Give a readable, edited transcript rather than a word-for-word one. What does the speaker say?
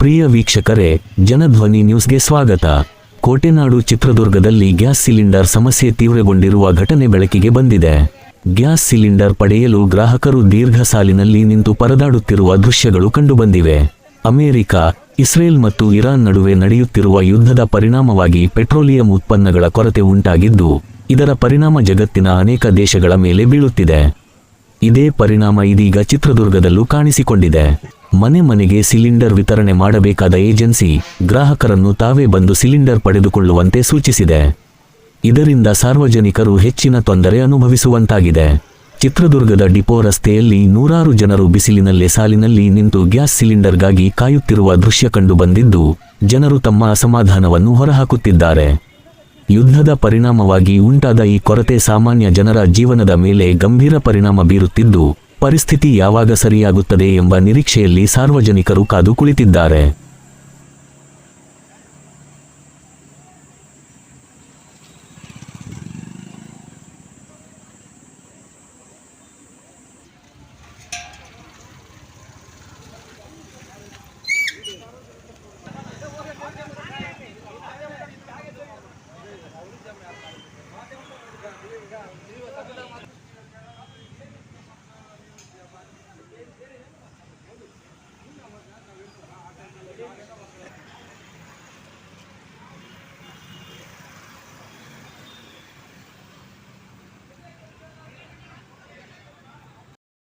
ಪ್ರಿಯ ವೀಕ್ಷಕರೇ, ಜನಧ್ವನಿ ನ್ಯೂಸ್ಗೆ ಸ್ವಾಗತ. ಕೋಟೆನಾಡು ಚಿತ್ರದುರ್ಗದಲ್ಲಿ ಗ್ಯಾಸ್ ಸಿಲಿಂಡರ್ ಸಮಸ್ಯೆ ತೀವ್ರಗೊಂಡಿರುವ ಘಟನೆ ಬೆಳಕಿಗೆ ಬಂದಿದೆ. ಗ್ಯಾಸ್ ಸಿಲಿಂಡರ್ ಪಡೆಯಲು ಗ್ರಾಹಕರು ದೀರ್ಘ ಸಾಲಿನಲ್ಲಿ ನಿಂತು ಪರದಾಡುತ್ತಿರುವ ದೃಶ್ಯಗಳು ಕಂಡುಬಂದಿವೆ. ಅಮೆರಿಕ, ಇಸ್ರೇಲ್ ಮತ್ತು ಇರಾನ್ ನಡುವೆ ನಡೆಯುತ್ತಿರುವ ಯುದ್ಧದ ಪರಿಣಾಮವಾಗಿ ಪೆಟ್ರೋಲಿಯಂ ಉತ್ಪನ್ನಗಳ ಕೊರತೆ ಉಂಟಾಗಿದ್ದು, ಇದರ ಪರಿಣಾಮ ಜಗತ್ತಿನ ಅನೇಕ ದೇಶಗಳ ಮೇಲೆ ಬೀಳುತ್ತಿದೆ. ಇದೇ ಪರಿಣಾಮ ಇದೀಗ ಚಿತ್ರದುರ್ಗದಲ್ಲೂ ಕಾಣಿಸಿಕೊಂಡಿದೆ. ಮನೆ ಮನೆಗೆ ಸಿಲಿಂಡರ್ ವಿತರಣೆ ಮಾಡಬೇಕಾದ ಏಜೆನ್ಸಿ ಗ್ರಾಹಕರನ್ನು ತಾವೇ ಬಂದು ಸಿಲಿಂಡರ್ ಪಡೆದುಕೊಳ್ಳುವಂತೆ ಸೂಚಿಸಿದೆ. ಇದರಿಂದ ಸಾರ್ವಜನಿಕರು ಹೆಚ್ಚಿನ ತೊಂದರೆ ಅನುಭವಿಸುವಂತಾಗಿದೆ. ಚಿತ್ರದುರ್ಗದ ಡಿಪೋ ರಸ್ತೆಯಲ್ಲಿ ನೂರಾರು ಜನರು ಬಿಸಿಲಿನಲ್ಲೇ ಸಾಲಿನಲ್ಲಿ ನಿಂತು ಗ್ಯಾಸ್ ಸಿಲಿಂಡರ್ಗಾಗಿ ಕಾಯುತ್ತಿರುವ ದೃಶ್ಯ ಕಂಡುಬಂದಿದ್ದು, ಜನರು ತಮ್ಮ ಅಸಮಾಧಾನವನ್ನು ಹೊರಹಾಕುತ್ತಿದ್ದಾರೆ. ಯುದ್ಧದ ಪರಿಣಾಮವಾಗಿ ಉಂಟಾದ ಈ ಕೊರತೆ ಸಾಮಾನ್ಯ ಜನರ ಜೀವನದ ಮೇಲೆ ಗಂಭೀರ ಪರಿಣಾಮ ಬೀರುತ್ತಿದ್ದು, ಪರಿಸ್ಥಿತಿ ಯಾವಾಗ ಸರಿಯಾಗುತ್ತದೆ ಎಂಬ ನಿರೀಕ್ಷೆಯಲ್ಲಿ ಸಾರ್ವಜನಿಕರು ಕಾದು ಕುಳಿತಿದ್ದಾರೆ.